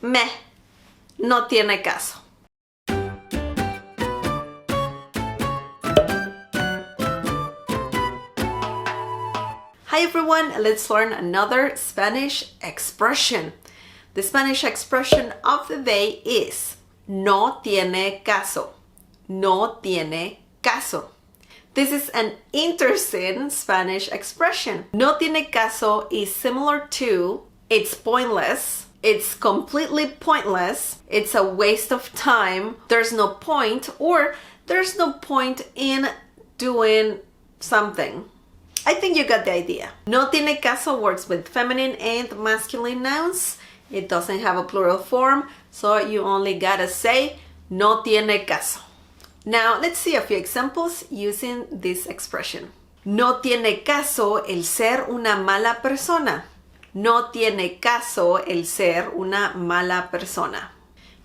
Meh, no tiene caso. Hi everyone, let's learn another Spanish expression. The Spanish expression of the day is no tiene caso. No tiene caso. This is an interesting Spanish expression. No tiene caso is similar to it's pointless, it's completely pointless, it's a waste of time, there's no point, or there's no point in doing something. I think you got the idea. No tiene caso works with feminine and masculine nouns. It doesn't have a plural form, so you only gotta say no tiene caso. Now, let's see a few examples using this expression. No tiene caso el ser una mala persona. No tiene caso el ser una mala persona.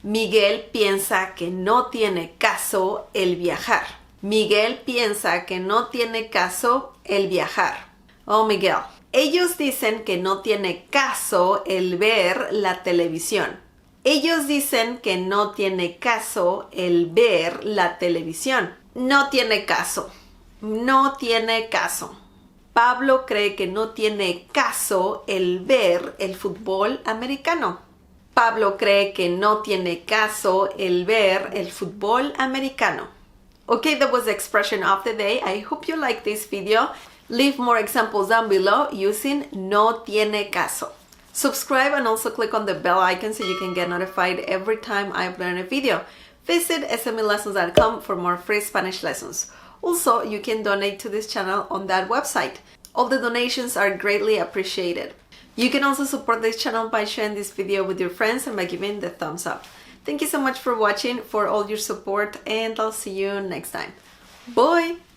Miguel piensa que no tiene caso el viajar. Miguel piensa que no tiene caso el viajar. Oh, Miguel. Ellos dicen que no tiene caso el ver la televisión. Ellos dicen que no tiene caso el ver la televisión. No tiene caso. No tiene caso. Pablo cree que no tiene caso el ver el fútbol americano. Pablo cree que no tiene caso el ver el fútbol americano. Okay, that was the expression of the day. I hope you like this video. Leave more examples down below using no tiene caso. Subscribe and also click on the bell icon so you can get notified every time I upload a video. Visit smlessons.com for more free Spanish lessons. Also, you can donate to this channel on that website. All the donations are greatly appreciated. You can also support this channel by sharing this video with your friends and by giving the thumbs up. Thank you so much for watching, for all your support, and I'll see you next time. Bye!